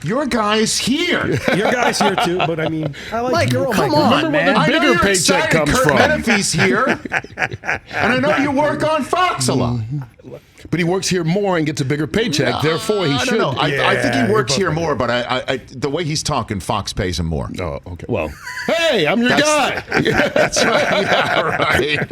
Your guy's here. Your guy's here too, but I mean, I like Mike, come on, man. Where the bigger paycheck comes Curt from. Menefee's here, and I know you work on Fox a lot. But he works here more and gets a bigger paycheck. Therefore, he should. I think he works here more, but I the way he's talking, Fox pays him more. Oh, okay. Well, hey, I'm your guy. That's right. Yeah, right.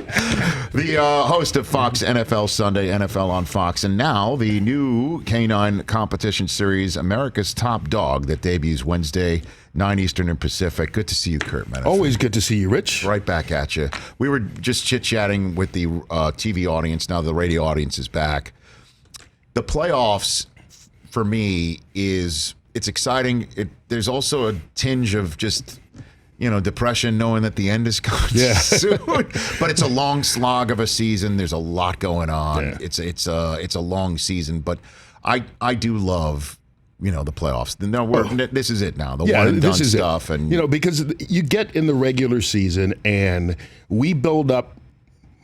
The host of Fox NFL Sunday, NFL on Fox, and now the new Canine competition series, America's Top Dog, that debuts Wednesday, 9 Eastern and Pacific. Good to see you, Curt Menefee. Always good to see you, Rich. Right back at you. We were just chit-chatting with the TV audience. Now the radio audience is back. The playoffs, for me, it's exciting. There's also a tinge of just, depression knowing that the end is coming soon. But it's a long slog of a season. There's a lot going on. Yeah. It's a long season. But I do love the playoffs. No, this is it now. The one and done stuff, and because you get in the regular season and we build up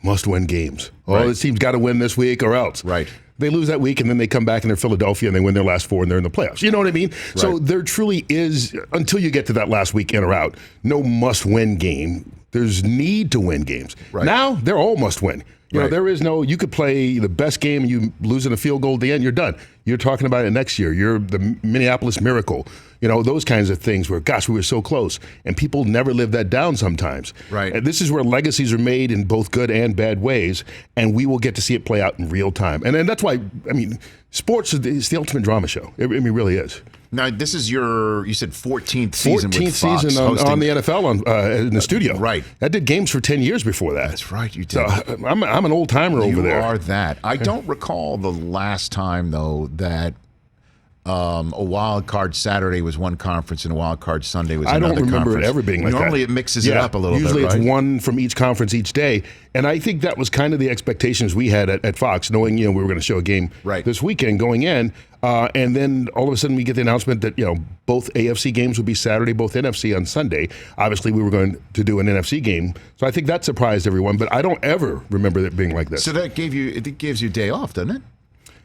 must-win games. Oh, this team's got to win this week or else. Right. They lose that week and then they come back and they're Philadelphia and they win their last 4 and they're in the playoffs. You know what I mean? Right. So there truly is, until you get to that last week in or out, no must-win game. There's need to win games. Right. Now they're all must-win. You know, there is no, you could play the best game and you lose in a field goal at the end, you're done. You're talking about it next year. You're the Minneapolis Miracle. Those kinds of things where, gosh, we were so close. And people never live that down sometimes. Right. And this is where legacies are made in both good and bad ways, and we will get to see it play out in real time. And that's why, sports is the ultimate drama show. It really is. Now, this is you said 14th season 14th with Fox season on the NFL in the studio. Right. I did games for 10 years before that. That's right, you did. So I'm an old-timer over there. You are that. I don't recall the last time, though, that a wild card Saturday was one conference and a wild card Sunday was another conference. I don't remember it ever being like that. Normally it mixes it up a little usually bit, right? Usually it's one from each conference each day. And I think that was kind of the expectations we had at Fox, knowing we were going to show a game this weekend going in. And then all of a sudden we get the announcement that both AFC games would be Saturday, both NFC on Sunday. Obviously we were going to do an NFC game. So I think that surprised everyone. But I don't ever remember it being like this. So that gives you a day off, doesn't it?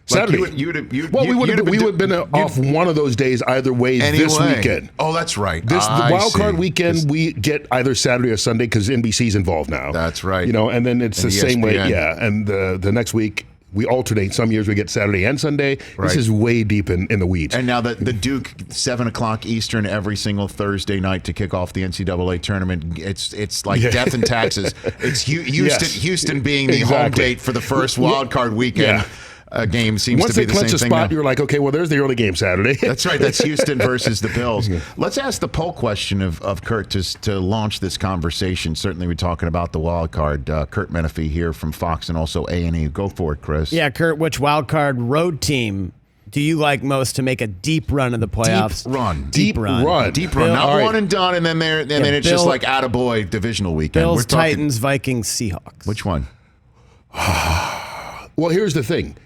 Saturday. We would have been off one of those days either way this weekend. Oh, that's right. The wild card weekend, we get either Saturday or Sunday because NBC's involved now. That's right. And then it's the same way. Yeah, and the next week we alternate. Some years we get Saturday and Sunday. Right. This is way deep in the weeds. And now the Duke 7:00 Eastern every single Thursday night to kick off the NCAA tournament. It's like death and taxes. It's Houston being the home date for the first wild card weekend. Yeah. Game seems Once to be they the same clinch a thing. spot, you're like, okay, well, there's the early game Saturday. That's right. That's Houston versus the Bills. Let's ask the poll question of Curt to launch this conversation. Certainly, we're talking about the wild card. Curt Menefee here from Fox and also A&E. Go for it, Chris. Yeah, Curt, which wild card road team do you like most to make a deep run of the playoffs? Deep run. Not one and done, and then it's just like attaboy divisional weekend. Bills, Titans, Vikings, Seahawks. Which one? Well, here's the thing.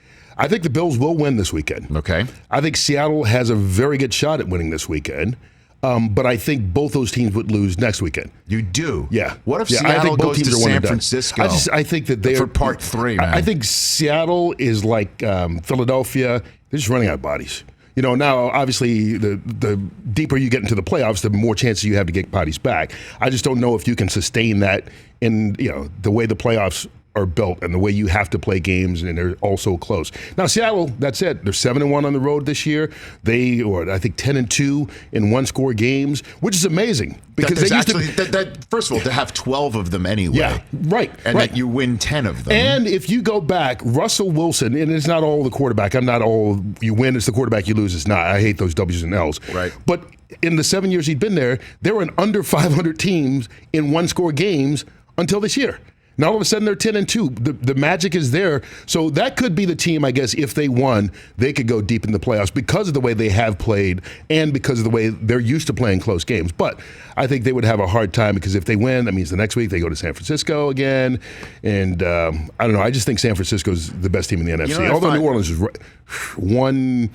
I think the Bills will win this weekend. Okay. I think Seattle has a very good shot at winning this weekend. But I think both those teams would lose next weekend. You do? Yeah. What if Seattle goes to San Francisco? I think that they for part 3, man. I think Seattle is like Philadelphia. They're just running out of bodies. Now, obviously, the deeper you get into the playoffs, the more chances you have to get bodies back. I just don't know if you can sustain that in, the way the playoffs are built and the way you have to play games, and they're all so close. Now, Seattle, that's it. They're 7-1 on the road this year. They are, I think, 10-2 in one-score games, which is amazing because they used to. First of all, to have 12 of them anyway. Yeah, right. And that you win 10 of them. And if you go back, Russell Wilson, and it's not all the quarterback. I'm not all you win. It's the quarterback. You lose. It's not. I hate those W's and L's. Right. But in the 7 years he'd been there were an under 500 teams in one-score games until this year. Now all of a sudden they're 10-2. The magic is there. So that could be the team, I guess, if they won, they could go deep in the playoffs because of the way they have played and because of the way they're used to playing close games. But I think they would have a hard time because if they win, that means the next week they go to San Francisco again. And I don't know. I just think San Francisco is the best team in the NFC. Although New Orleans is one.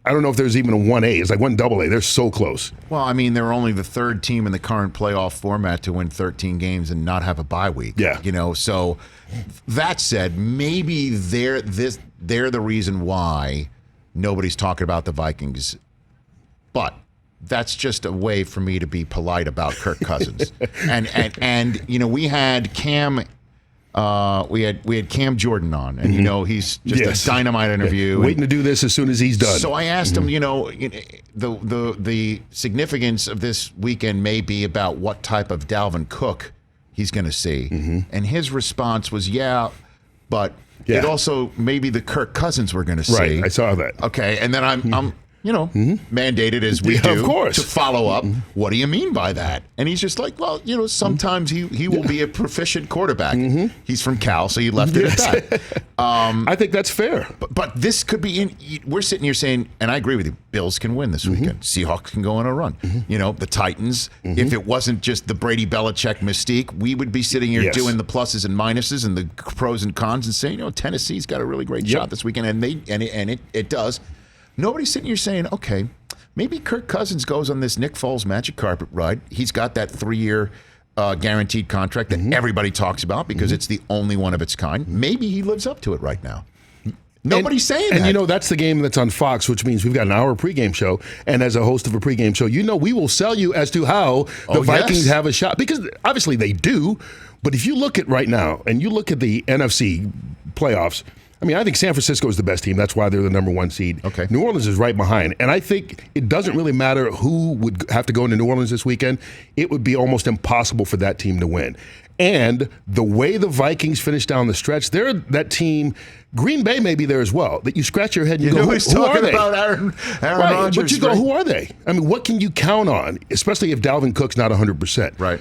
I don't know if there's even a 1A. It's like 1AA. They're so close. Well, they're only the third team in the current playoff format to win 13 games and not have a bye week. Yeah. So that said, maybe they're the reason why nobody's talking about the Vikings But that's just a way for me to be polite about Kirk Cousins. and we had Cam. We had Cam Jordan on, and he's just a dynamite interview. Waiting to do this as soon as he's done. So I asked him, the significance of this weekend may be about what type of Dalvin Cook he's going to see, and his response was, but it also may be the Kirk Cousins we're going to see. Right, I saw that. Okay, and then I'm mandated as we do of course. to follow up. What do you mean by that? And he's just like, well, sometimes he will be a proficient quarterback. He's from Cal, so he left it at that. I think that's fair. But this could be we're sitting here saying, and I agree with you, Bills can win this weekend. Seahawks can go on a run. The Titans, if it wasn't just the Brady Belichick mystique, we would be sitting here doing the pluses and minuses and the pros and cons and saying, Tennessee's got a really great shot this weekend, and it does. Nobody's sitting here saying, okay, maybe Kirk Cousins goes on this Nick Foles magic carpet ride. He's got that 3-year guaranteed contract that everybody talks about because it's the only one of its kind. Maybe he lives up to it right now. Nobody's saying that. And that's the game that's on Fox, which means we've got an hour pregame show. And as a host of a pregame show, we will sell you as to how the Vikings have a shot. Because obviously they do. But if you look at right now and you look at the NFC playoffs, I think San Francisco is the best team. That's why they're the number 1 seed. Okay. New Orleans is right behind. And I think it doesn't really matter who would have to go into New Orleans this weekend. It would be almost impossible for that team to win. And the way the Vikings finish down the stretch, they're that team. Green Bay may be there as well. That you scratch your head and you go, who are they? About Aaron Rodgers. But you go, who are they? What can you count on? Especially if Dalvin Cook's not 100%. Right.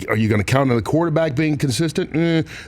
Are you going to count on the quarterback being consistent?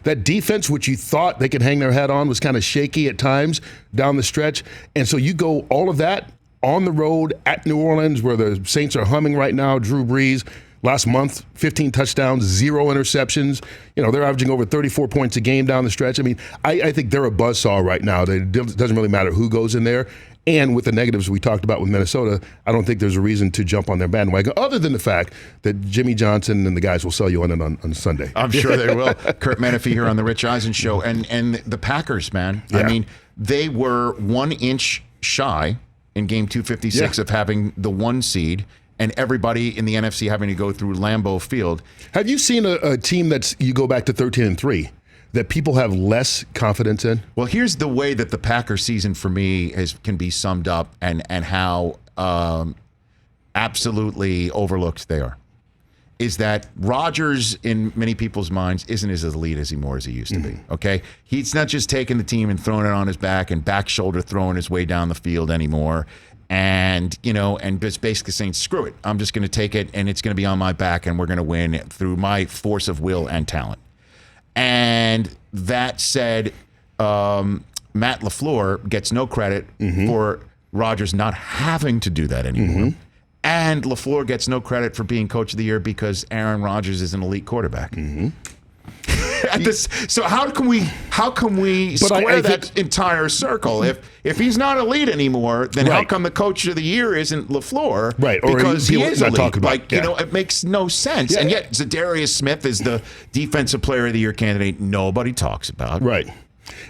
That defense, which you thought they could hang their head on, was kind of shaky at times down the stretch. And so you go all of that on the road at New Orleans, where the Saints are humming right now. Drew Brees. Last month, 15 touchdowns, 0 interceptions. They're averaging over 34 points a game down the stretch. I think they're a buzzsaw right now. It doesn't really matter who goes in there. And with the negatives we talked about with Minnesota, I don't think there's a reason to jump on their bandwagon other than the fact that Jimmy Johnson and the guys will sell you on it on Sunday. I'm sure they will. Curt Menefee here on the Rich Eisen Show. And the Packers, man. Yeah. They were 1 inch shy in game 256 of having the 1 seed. And everybody in the NFC having to go through Lambeau Field. Have you seen a team you go back to 13-3 that people have less confidence in? Well, here's the way that the Packers season for me can be summed up and how absolutely overlooked they are. Is that Rodgers, in many people's minds, isn't as elite as he used to be. Okay, he's not just taking the team and throwing it on his back and back shoulder throwing his way down the field anymore. And just basically saying, screw it, I'm just going to take it and it's going to be on my back and we're going to win through my force of will and talent. And that said, Matt LaFleur gets no credit for Rodgers not having to do that anymore. And LaFleur gets no credit for being coach of the year because Aaron Rodgers is an elite quarterback. So how can we square that entire circle? If he's not elite anymore, then how come the coach of the year isn't LaFleur? Right, or because he is elite. It makes no sense. Yeah. And yet Zadarius Smith is the defensive player of the year candidate nobody talks about. Right.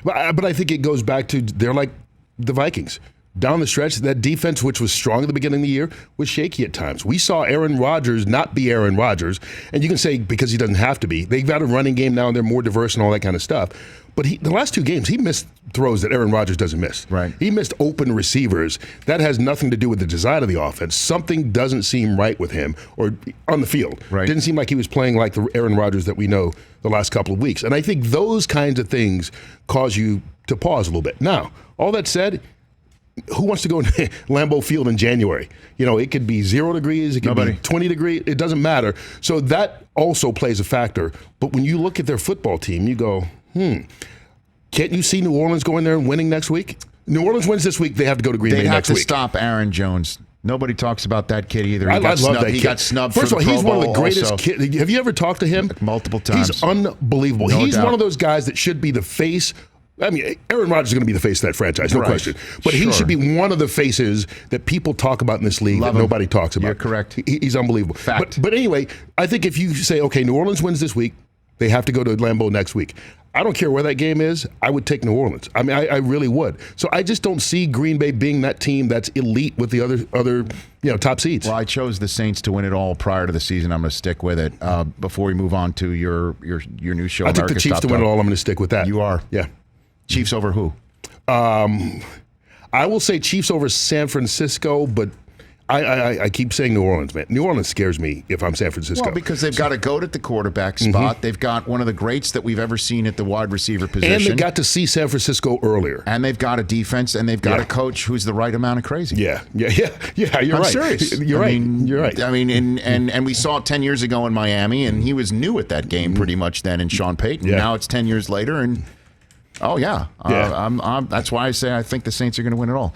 But I think it goes back to they're like the Vikings. Down the stretch, that defense, which was strong at the beginning of the year, was shaky at times. We saw Aaron Rodgers not be Aaron Rodgers, and you can say because he doesn't have to be. They've got a running game now, and they're more diverse and all that kind of stuff. But the last 2 games, he missed throws that Aaron Rodgers doesn't miss. Right. He missed open receivers. That has nothing to do with the design of the offense. Something doesn't seem right with him or on the field. Right. Didn't seem like he was playing like the Aaron Rodgers that we know the last couple of weeks. And I think those kinds of things cause you to pause a little bit. Now, all that said, who wants to go to Lambeau Field in January? It could be 0 degrees, it could be 20 degrees, it doesn't matter. So that also plays a factor. But when you look at their football team, you go, can't you see New Orleans going there and winning next week? New Orleans wins this week, they have to go to Green Bay next week. They have to stop Aaron Jones. Nobody talks about that kid either. I love that kid. He got snubbed. First of all, he's one of the greatest kids. Have you ever talked to him? Multiple times. He's unbelievable. No He's doubt. one of those guys that should be the face. Aaron Rodgers is going to be the face of that franchise, no question. But he should be one of the faces that people talk about in this league that nobody talks about. You're correct. He's unbelievable. Fact. But anyway, I think if you say, okay, New Orleans wins this week, they have to go to Lambeau next week. I don't care where that game is. I would take New Orleans. I mean, I really would. So I just don't see Green Bay being that team that's elite with the other top seeds. Well, I chose the Saints to win it all prior to the season. I'm going to stick with it. Before we move on to your new show, I took the America's Chiefs Top to win Dog. it all. I'm going to stick with that. You are? Yeah. Chiefs over who? I will say Chiefs over San Francisco, but I keep saying New Orleans, man. New Orleans scares me if I'm San Francisco. Well, because they've got a goat at the quarterback spot. They've got one of the greats that we've ever seen at the wide receiver position. And they got to see San Francisco earlier. And they've got a defense, and they've got a coach who's the right amount of crazy. Yeah. You're I'm right. serious. You're right. You're right. I mean, and we saw it 10 years ago in Miami, and he was new at that game pretty much then in Sean Payton. Yeah. Now it's 10 years later, and that's why I say I think the Saints are going to win it all.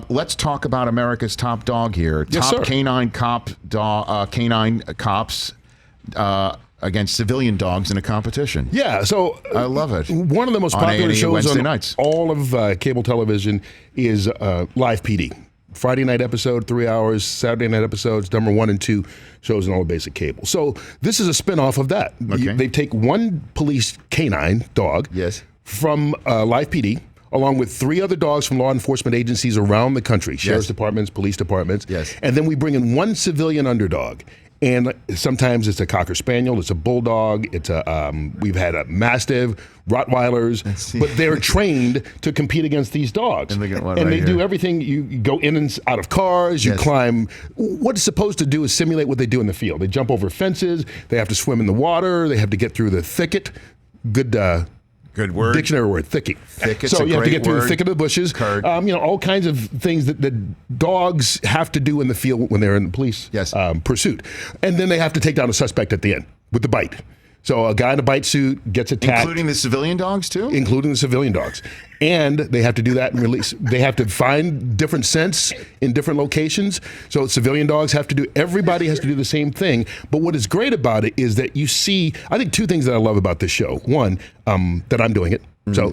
Let's talk about America's top dog here. Yes, top sir. canine cops against civilian dogs in a competition. Yeah, so I love it. One of the most On popular A&E shows Wednesday on nights. all of cable television is Live PD. Friday night episode, 3 hours. Saturday night episodes, number 1 and 2 shows on all the basic cable. So this is a spinoff of that. Okay. They take one police canine dog from Live PD, along with 3 other dogs from law enforcement agencies around the country, sheriff's departments, police departments. Yes. And then we bring in one civilian underdog. And sometimes it's a Cocker Spaniel, it's a Bulldog, it's we've had a Mastiff, Rottweilers, but they're trained to compete against these dogs. And look at one and right they here. do everything. You go in and out of cars, you climb. What it's supposed to do is simulate what they do in the field. They jump over fences, they have to swim in the water, they have to get through the thicket. Good word. dictionary word, thicket. Thicket's so a you have to great get through word. the thicket of the bushes. Curt. All kinds of things that dogs have to do in the field when they're in the police pursuit. And then they have to take down a suspect at the end with the bite. So a guy in a bite suit gets attacked. Including the civilian dogs, too? Including the civilian dogs. And they have to do that and release. They have to find different scents in different locations. So civilian dogs have to do, everybody has to do the same thing. But what is great about it is that you see, I think 2 things that I love about this show. One, that I'm doing it. So,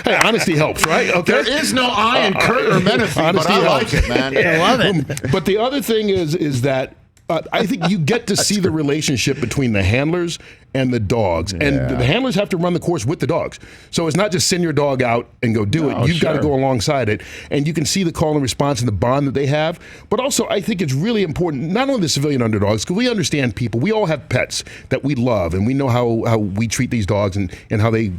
hey, honesty helps, right? Okay. There is no I in Curt or Menefee, but I like it, man. I love it. But the other thing is that I think you get to see the relationship between the handlers and the dogs. And the handlers have to run the course with the dogs. So it's not just send your dog out and go do it. You've got to go alongside it. And you can see the call and response and the bond that they have. But also, I think it's really important, not only the civilian underdogs, because we understand people. We all have pets that we love, and we know how we treat these dogs and how they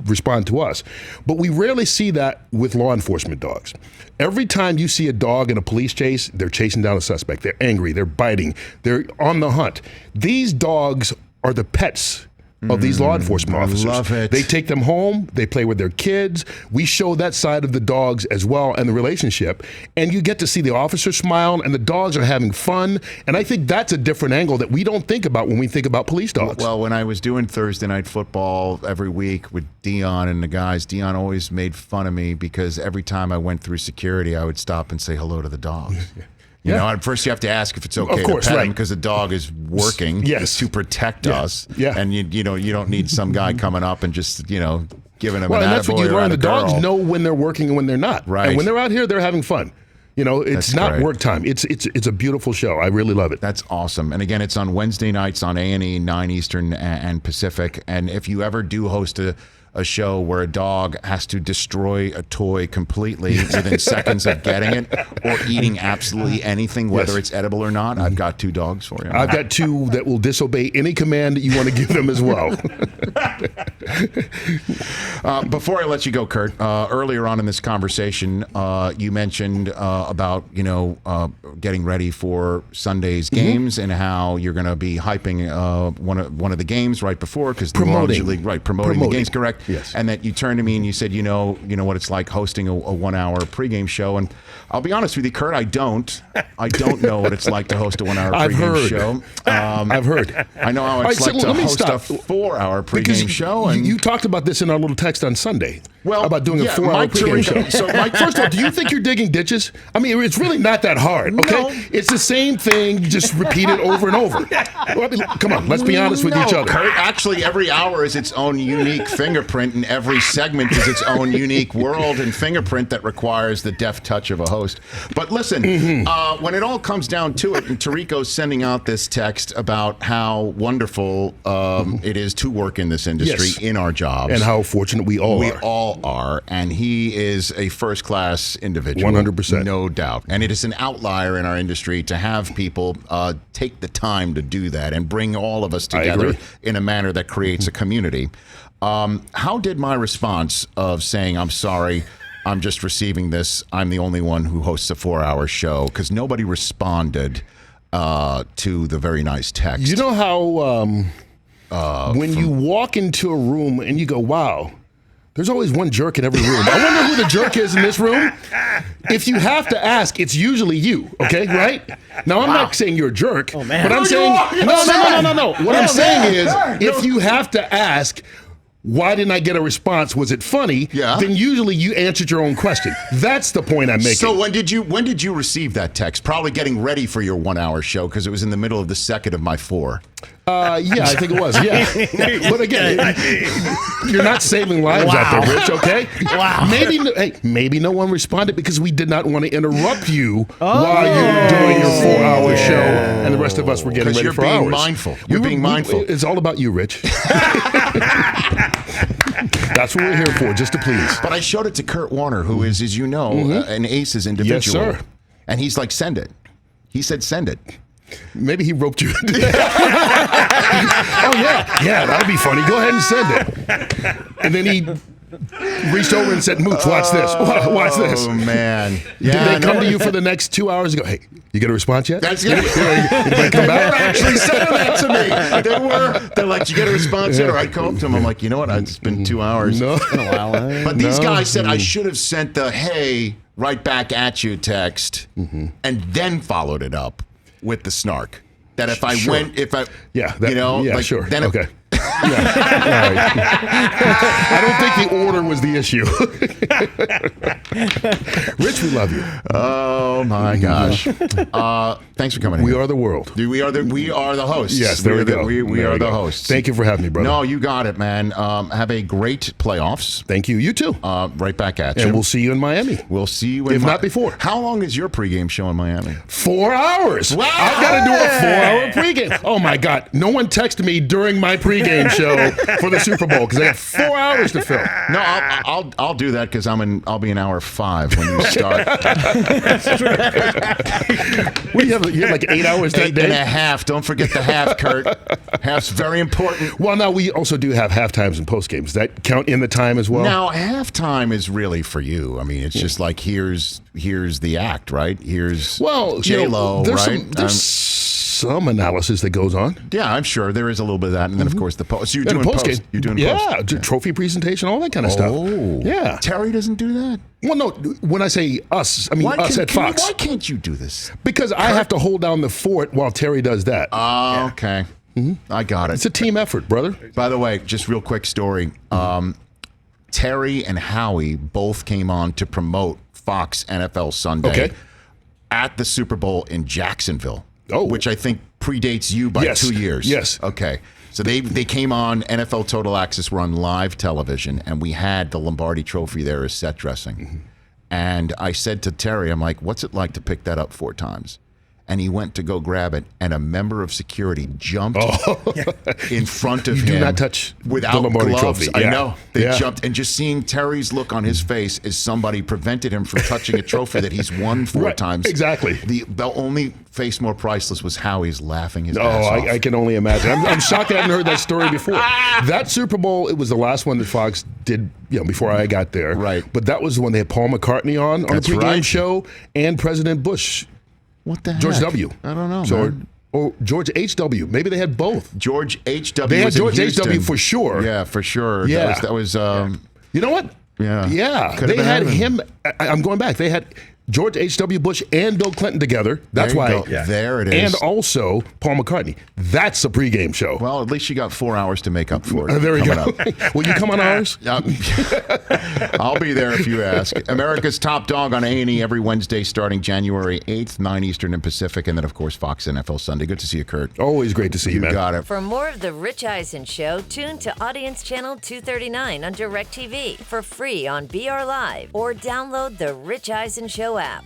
respond to us. But we rarely see that with law enforcement dogs. Every time you see a dog in a police chase, they're chasing down a suspect. They're angry. They're biting. They're on the hunt. These dogs are the pets of these law enforcement officers. I love it. They take them home. They play with their kids. We show that side of the dogs as well and the relationship. And you get to see the officer smile and the dogs are having fun. And I think that's a different angle that we don't think about when we think about police dogs. Well, when I was doing Thursday night football every week with Dion and the guys, Dion always made fun of me because every time I went through security, I would stop and say hello to the dogs. You know, at first you have to ask if it's okay to pet him because the dog is working to protect us. Yeah. And you don't need some guy coming up and just, giving him an and that's what you attaboy or learn. The dogs girl. know when they're working and when they're not. Right. And when they're out here, they're having fun. It's That's not great. work time. It's a beautiful show. I really love it. That's awesome. And again, it's on Wednesday nights on A&E, 9 Eastern and Pacific. And if you ever do host a show where a dog has to destroy a toy completely within seconds of getting it or eating absolutely anything, whether it's edible or not, I've got 2 dogs for you. I've got 2 that will disobey any command that you want to give them as well. Before I let you go, Curt, earlier on in this conversation, you mentioned about getting ready for Sunday's games and how you're going to be hyping one of the games right before because promoting the games, correct? Yes. And that you turned to me and you said, you know what it's like hosting a 1-hour pregame show. And I'll be honest with you, Curt, I don't know what it's like to host a 1-hour pregame show. I've heard. I know how it's like to host a 4-hour pregame show. And you talked about this in our little text on Sunday. Well, about doing a yeah, 4-hour Mike pregame Tirico- show. so Mike- First of all, do you think you're digging ditches? I mean, it's really not that hard, okay? No. It's the same thing, just repeated over and over. Well, I mean, come on, let's be honest with each other. Curt, actually, every hour is its own unique fingerprint, and every segment is its own unique world and fingerprint that requires the deft touch of a host. But listen, when it all comes down to it, and Tirico's sending out this text about how wonderful it is to work in this industry, Yes. in our jobs. And how fortunate we all We are. all are, and he is a first-class individual. 100%. No doubt. And it is an outlier in our industry to have people take the time to do that and bring all of us together agree. in a manner that creates a community. How did my response of saying, I'm sorry, I'm just receiving this, I'm the only one who hosts a 4-hour show, because nobody responded to the very nice text. You know how when you walk into a room and you go, wow, there's always one jerk in every room. I wonder who the jerk is in this room. If you have to ask, it's usually you, okay, right? Now, I'm not saying you're a jerk, but I'm saying, no. What I'm saying is, if you have to ask, why didn't I get a response? Was it funny? Yeah. Then usually you answered your own question. That's the point I'm making. So when did you receive that text? Probably getting ready for your 1-hour show, because it was in the middle of the second of my 4. Yeah, I think it was. Yeah, but again, you're not saving lives out there, Rich. Okay. Wow. Maybe no one responded because we did not want to interrupt you while you were doing your 4-hour show, and the rest of us were getting ready Because you're for being ours. mindful. You're being mindful. It's all about you, Rich. That's what we're here for, just to please. But I showed it to Curt Warner, who is, as you know, an Aces individual. Yes, sir. And he's like, send it. He said, send it. Maybe he roped you into that. Oh, yeah, that'll be funny. Go ahead and send it. And then he reached over and said, Mooch, watch this. Watch this. Oh, man. Did they come to you for the next 2 hours and go, hey, you get a response yet? That's good. Anybody come They were back? actually saying that to me. They're like, you get a response yet? Or I called to them. I'm like, you know what? It's been 2 hours. No. But these guys said I should have sent the hey, right back at you text and then followed it up with the snark. That if I Sure. went, Sure. then Okay. Yeah. All right. I don't think the order was the issue. Rich, we love you. Oh my gosh! Thanks for coming in. We are the world. We are the hosts. Yes, there we go. We There are we the go. hosts. Thank you for having me, brother. No, you got it, man. Have a great playoffs. Thank you. You too. Right back at you. And we'll see you in Miami. We'll see you in If not before. How long is your pregame show in Miami? 4 hours. Wow. I've got to do a 4-hour pregame. Oh my God! No one texted me during my pregame show for the Super Bowl because I have 4 hours to fill. No, I'll do that because I'll be in hour 5 when you start. You have like 8 hours that 8 day. and a half. Don't forget the half, Curt. Half's very important. Well, now we also do have half times and post games. Does that count in the time as well? Now, halftime is really for you. I mean, it's just like here's the act, right? Here's J-Lo, right? There's some analysis that goes on. Yeah, I'm sure there is a little bit of that, and then of course the post. So you're And doing post post. game. You're doing yeah, post. trophy presentation, all that kind of stuff. Oh, Yeah. Terry doesn't do that. Well, no. When I say us, I mean us at Fox. Why can't you do this? Because I have to hold down the fort while Terry does that. Oh, okay. I got it. It's a team effort, brother. By the way, just real quick story. Terry and Howie both came on to promote Fox NFL Sunday Okay. at the Super Bowl in Jacksonville, Oh. which I think predates you by Yes. 2 years. Yes. Okay. So they came on NFL Total Access. We're on live television, and we had the Lombardi Trophy there as set dressing. And I said to Terry, I'm like, what's it like to pick that up 4 times? And he went to go grab it, and a member of security jumped in front of him. do not touch without the Lombardi gloves. Trophy. I Yeah. know. They Yeah. jumped, and just seeing Terry's look on his face as somebody prevented him from touching a trophy that he's won 4 Right, times. exactly. The only face more priceless was Howie's laughing his Oh, ass off. I can only imagine. I'm shocked I hadn't heard that story before. That Super Bowl, it was the last one that Fox did, before I got there. Right. But that was the one they had Paul McCartney on That's the pregame right. show, and President Bush, What the heck? George W. I don't know, So, man. or George H.W. Maybe they had both. George H.W. They had was in George H.W. Houston. for sure. Yeah, for sure. Yeah. That was You know what? Yeah. Yeah. Could've They been had him. him. I'm going back. They had George H.W. Bush and Bill Clinton together. That's There you why. go. There it is. And also Paul McCartney. That's a pregame show. Well, at least you got 4 hours to make up for it. There we coming go. up. Will you come on ours? I'll be there if you ask. America's Top Dog on A&E every Wednesday starting January 8th, 9 Eastern and Pacific, and then, of course, Fox NFL Sunday. Good to see you, Kurt. Always great to see you, man. Got it. For more of The Rich Eisen Show, tune to Audience Channel 239 on DirecTV for free on BR Live or download the Rich Eisen Show app.